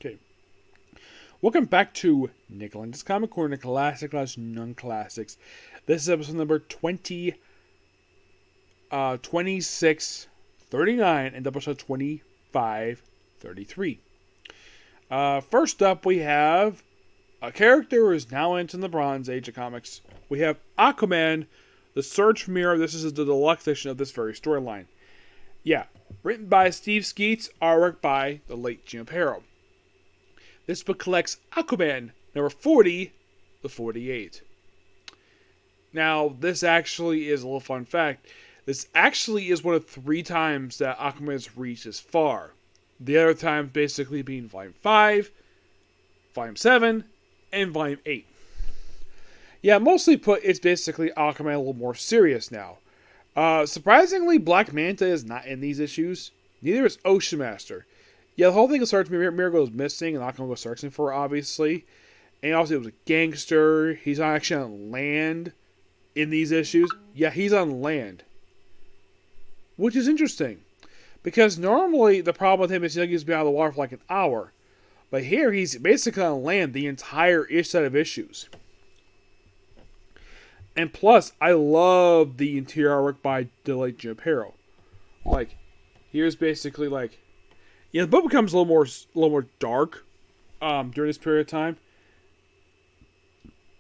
Okay. Welcome back to Lenz Comic Corner, Classic / Non-Classics. This is episode number 2639 and episode 2533. First up, we have a character who is now into the Bronze Age of comics. We have Aquaman, The Search for Mira. This is the deluxe edition of this very storyline. Yeah, written by Steve Skeets, artwork by the late Jim Aparo. This book collects Aquaman, number 40 to 48. Now, this actually is a little fun fact. This actually is one of 3 times that Aquaman has reached this far. The other times basically being Volume 5, Volume 7, and Volume 8. Yeah, mostly put, it's basically Aquaman a little more serious now. Surprisingly, Black Manta is not in these issues. Neither is Ocean Master. Yeah, the whole thing of Search Miracle is missing, and Aquaman was searching for her, obviously. And also, it was a gangster. He's not actually on land in these issues. Yeah, he's on land. Which is interesting. Because normally, the problem with him is he's been out of the water for like an hour. But here, he's basically on land the entire set of issues. And plus, I love the interior artwork by the late Jim Aparo. Like, here's basically like, yeah, the book becomes a little more dark during this period of time.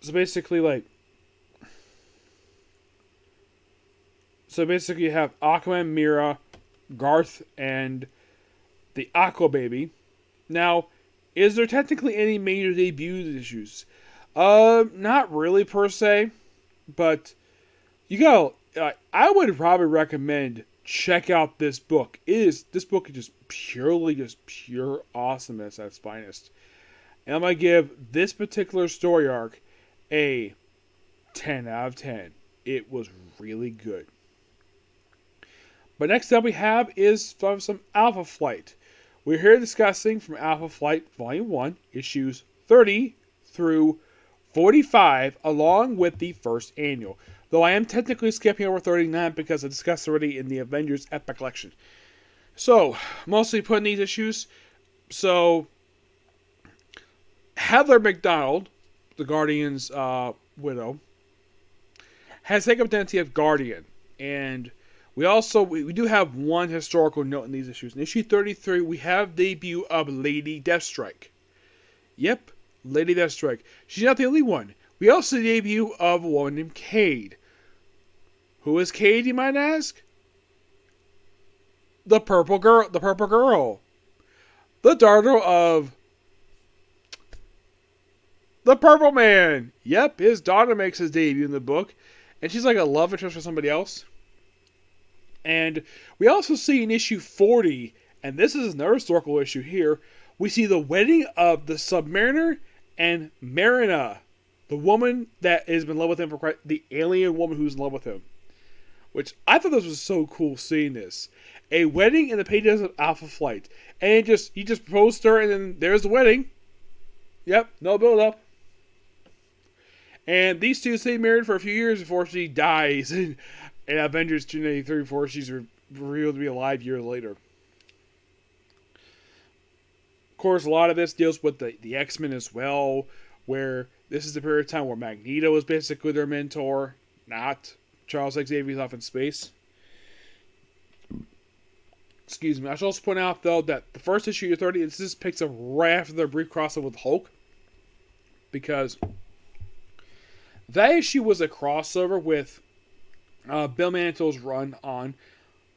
So basically, you have Aquaman, Mira, Garth, and the Aqua Baby. Now, is there technically any major debut issues? Not really per se. But I would probably recommend check out this book. This book is just pure awesomeness at its finest. And I'm gonna give this particular story arc a 10 out of 10. It was really good. But next up we have is from some Alpha Flight. We're here discussing from Alpha Flight Volume 1, issues 30 through 45, along with the first annual. Though I am technically skipping over 39 because I discussed already in the Avengers Epic Collection. So, mostly putting these issues. So, Heather McDonald, the Guardian's widow, has taken up the identity of Guardian. And we do have one historical note in these issues. In issue 33, we have the debut of Lady Deathstrike. Yep. Lady Deathstrike. She's not the only one. We also see the debut of a woman named Cade. Who is Cade, you might ask? The purple girl. The daughter of the Purple Man. Yep, his daughter makes his debut in the book. And she's like a love interest for somebody else. And we also see in issue 40, and this is another historical issue here, we see the wedding of the Submariner and Marina, the woman that has been in love with him for the alien woman who's in love with him. Which I thought this was so cool seeing this. A wedding in the pages of Alpha Flight. And he just proposed to her and then there's the wedding. Yep, no build up. And these two stay married for a few years before she dies in Avengers 293 before she's revealed to be alive years later. Of course, a lot of this deals with the X-Men as well, where this is the period of time where Magneto is basically their mentor, not Charles Xavier's off in space. Excuse me. I should also point out, though, that the first issue of 30, this picks up right after their brief crossover with Hulk, because that issue was a crossover with Bill Mantle's run on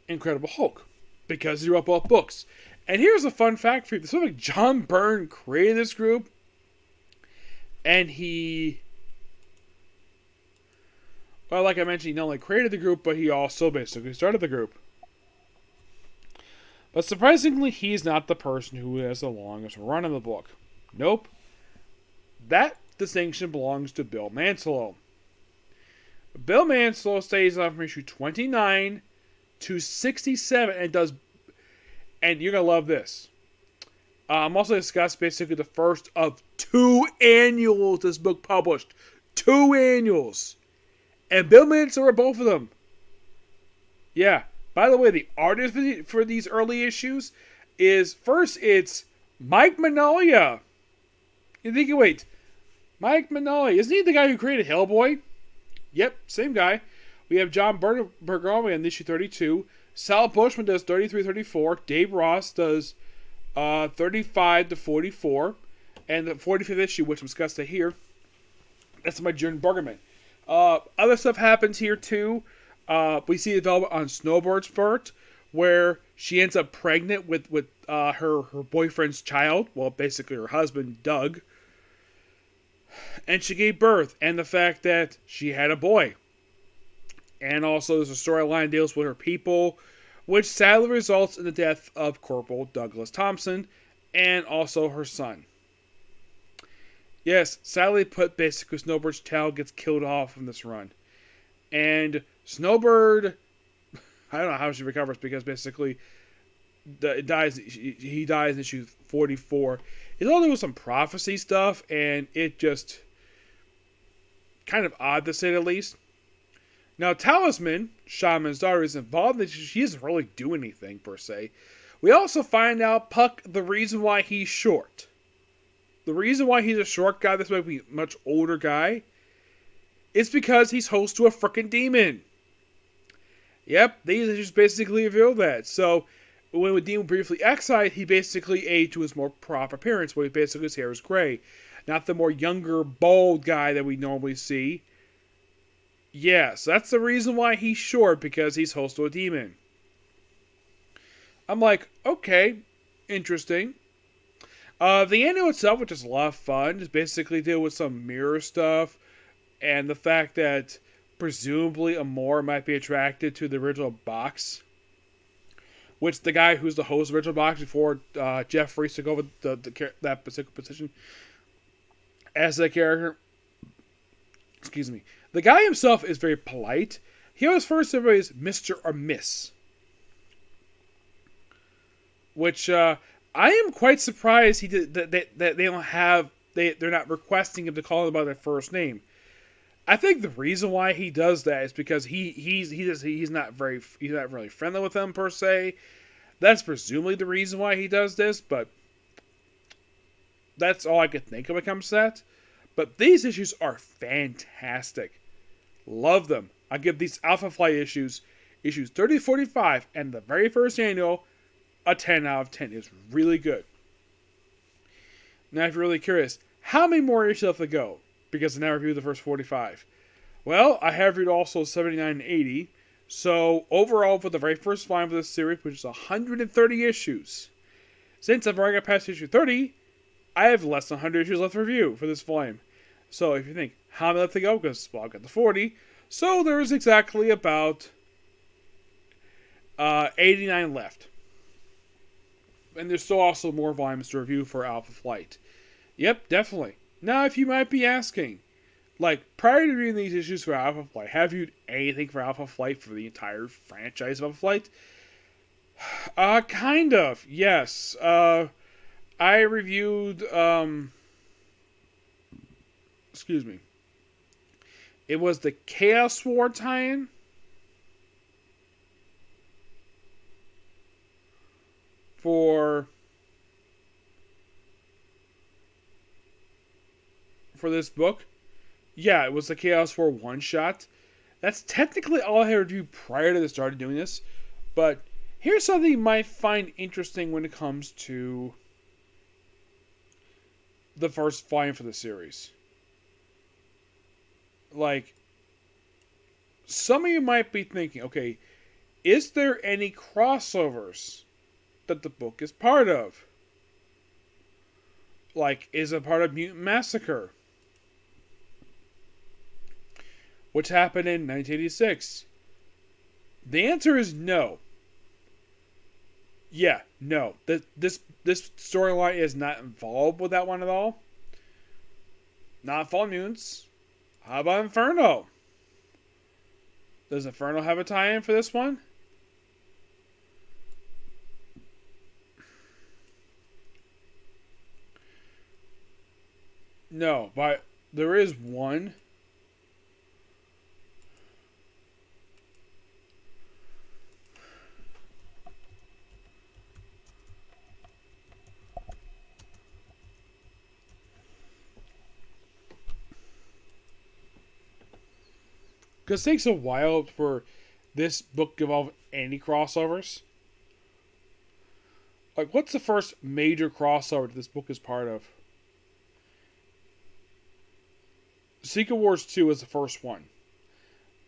Incredible Hulk, because he wrote both books. And here's a fun fact for you. So like John Byrne created this group. And well, like I mentioned, he not only created the group, but he also basically started the group. But surprisingly, he's not the person who has the longest run in the book. Nope. That distinction belongs to Bill Mantlo. Bill Mantlo stays on from issue 29 to 67 and you're going to love this. I'm also discussed basically the first of 2 annuals this book published. 2 annuals. And Bill Mantlo wrote both of them. Yeah. By the way, the artist for these early issues is, first it's Mike Mignola. You think, wait, Mike Mignola, isn't he the guy who created Hellboy? Yep, same guy. We have John Bergami on issue 32. Sal Bushman does 33, 34. Dave Ross does 35 to 44. And the 45th issue, which I'm discussed here, that's my Jordan Bergman. Other stuff happens here too. We see development on Snowbird's part, where she ends up pregnant with her boyfriend's child. Well, basically her husband, Doug. And she gave birth, and the fact that she had a boy. And also there's a storyline deals with her people, which sadly results in the death of Corporal Douglas Thompson, and also her son. Yes, sadly put, basically Snowbird's child gets killed off from this run. And Snowbird, I don't know how she recovers, because basically he dies in issue 44. It's all with some prophecy stuff, and it just kind of odd to say the least. Now, Talisman, Shaman's daughter, is involved, and she doesn't really do anything per se. We also find out Puck, the reason why he's short. The reason why he's a short guy, this might be a much older guy, is because he's host to a frickin' demon. Yep, these issues basically reveal that. So, when the demon briefly exiled, he basically aged to his more proper appearance, where basically his hair is gray. Not the more younger, bald guy that we normally see. Yes, that's the reason why he's short, because he's host to a demon. I'm like, okay, interesting. The annual itself, which is a lot of fun, is basically deal with some mirror stuff, and the fact that presumably Amor might be attracted to the original box, which the guy who's the host of the original box before Jeff Reese took over that particular position as a character. Excuse me. The guy himself is very polite. He always refers to everybody as Mr. or Miss, which I am quite surprised he did that they don't have they're not requesting him to call him by their first name. I think the reason why he does that is because he's not really friendly with them per se. That's presumably the reason why he does this, but that's all I could think of when it comes to that. But these issues are fantastic. Love them. I give these Alpha Flight issues 30-45, and the very first annual, a 10 out of 10. It's really good. Now, if you're really curious, how many more issues have to go? Because I now reviewed the first 45. Well, I have reviewed also 79 and 80. So, overall, for the very first volume of this series, which is 130 issues, since I've already got past issue 30, I have less than 100 issues left to review for this volume. So, if you think, how many left to go? Because, well, I've got the 40. So, there's exactly about 89 left. And there's still also more volumes to review for Alpha Flight. Yep, definitely. Now, if you might be asking, like, prior to reading these issues for Alpha Flight, have you anything for Alpha Flight for the entire franchise of Alpha Flight? Kind of, yes. I reviewed, excuse me. It was the Chaos War tie-in. For this book. Yeah, it was the Chaos War one-shot. That's technically all I had reviewed prior to starting doing this. But here's something you might find interesting when it comes to the first volume for the series. Like, some of you might be thinking, okay, is there any crossovers that the book is part of? Like, is it part of Mutant Massacre, which happened in 1986? The answer is no. Yeah, no. This storyline is not involved with that one at all. Not Fall Mutants. How about Inferno? Does Inferno have a tie-in for this one? No, but there is one. Because it takes a while for this book to involve any crossovers. Like, what's the first major crossover that this book is part of? Secret Wars 2 was the first one.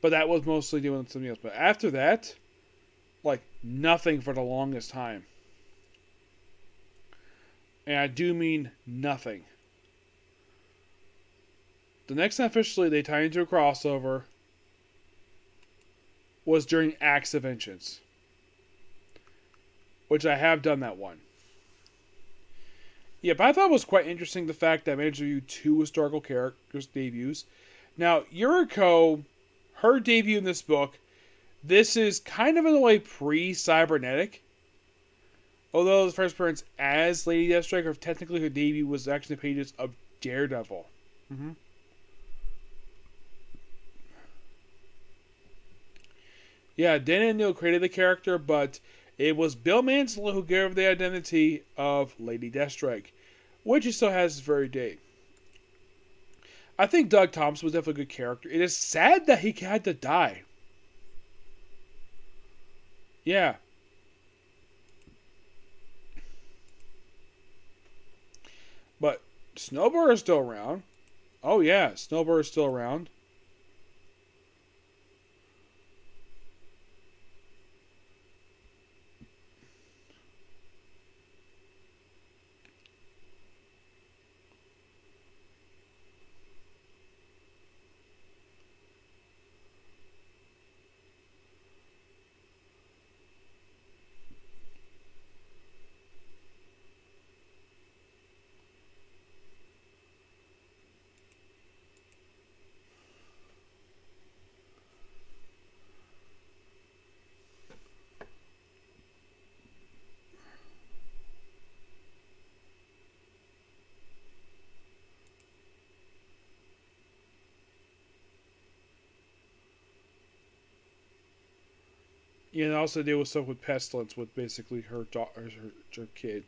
But that was mostly doing something else. But after that, like, nothing for the longest time. And I do mean nothing. The next time officially they tied into a crossover was during Acts of Vengeance. Which I have done that one. Yeah, but I thought it was quite interesting the fact that I managed to review two historical characters' debuts. Now, Yuriko, her debut in this book, this is kind of in a way pre-cybernetic. Although the first appearance as Lady Deathstrike, technically her debut was actually the pages of Daredevil. Mm-hmm. Yeah, Dan and Neil created the character, but it was Bill Mansell who gave her the identity of Lady Deathstrike, which he still has this very day. I think Doug Thompson was definitely a good character. It is sad that he had to die. Yeah. But Snowbird is still around. Oh yeah, Snowbird is still around. Yeah, and also deal with stuff with Pestilence with basically her daughter, her kid.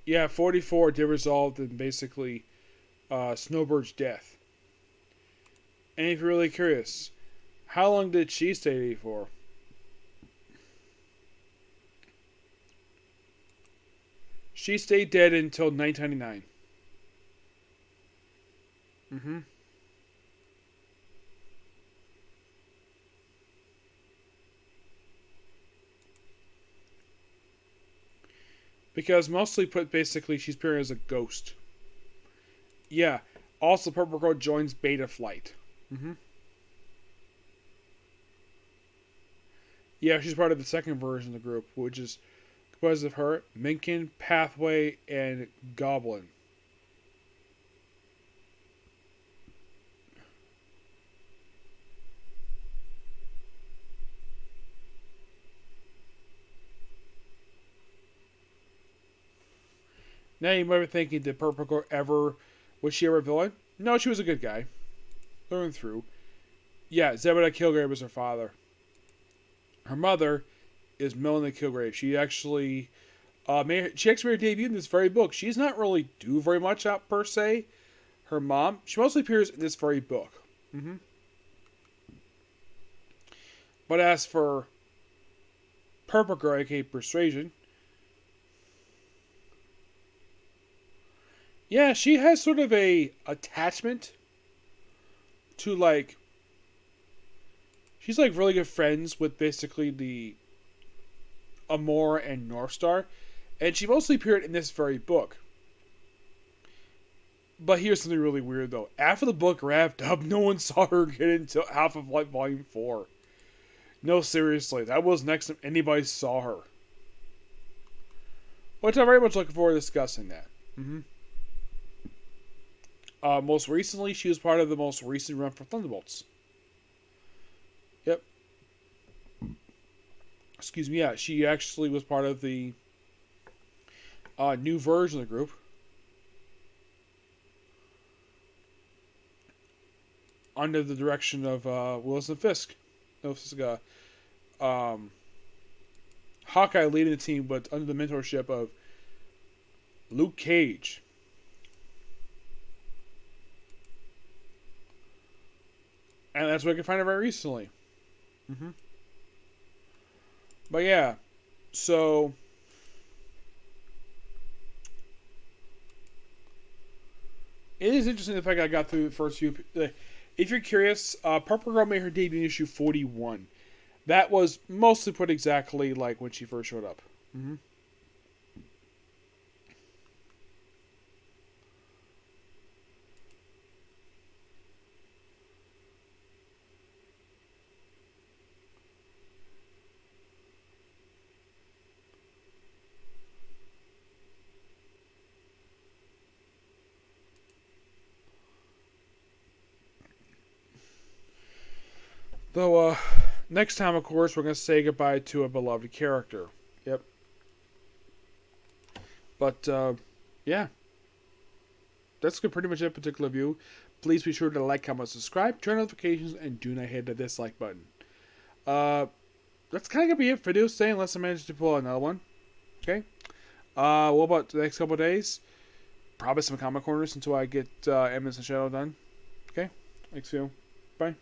Yeah, 44 did result in basically Snowbird's death. And if you're really curious, how long did she stay for? She stayed dead until 1999. Mm-hmm. Because mostly put basically she's appearing as a ghost. Yeah. Also, Purple Girl joins Beta Flight. Mm-hmm. Yeah, she's part of the second version of the group, which is composed of her, Minkin, Pathway, and Goblin. Now you might be thinking, did Purple Girl was she ever a villain? No, she was a good guy. Through and through. Yeah, Zebediah Kilgrave was her father. Her mother is Melanie Kilgrave. She actually made her debut in this very book. She's not really do very much out per se. Her mom, she mostly appears in this very book. Mm-hmm. But as for Purple Girl, aka Persuasion, yeah, she has sort of a attachment to like. She's like really good friends with basically the Amor and Northstar, and she mostly appeared in this very book. But here's something really weird though. After the book wrapped up, no one saw her get into half of like volume 4. No, seriously, that was next time anybody saw her. Which I'm very much looking forward to discussing that. Mm-hmm. Most recently, she was part of the most recent run for Thunderbolts. Yep. Excuse me, yeah, she actually was part of the new version of the group. under the direction of Wilson Fisk. Um, Hawkeye leading the team, but under the mentorship of Luke Cage. And that's what I can find it very recently. Mm-hmm. But yeah, so it is interesting the fact I got through the first few. If you're curious, Purple Girl made her debut in issue 41. That was mostly put exactly like when she first showed up. Mm-hmm. Though, next time, of course, we're going to say goodbye to a beloved character. Yep. But, yeah. That's pretty much it, particular view. Please be sure to like, comment, subscribe, turn notifications, and do not hit the dislike button. That's kind of going to be it for this day, unless I manage to pull another one. Okay? What about the next couple of days? Probably some comic corners until I get Eminence and Shadow done. Okay? Thanks, you. Bye.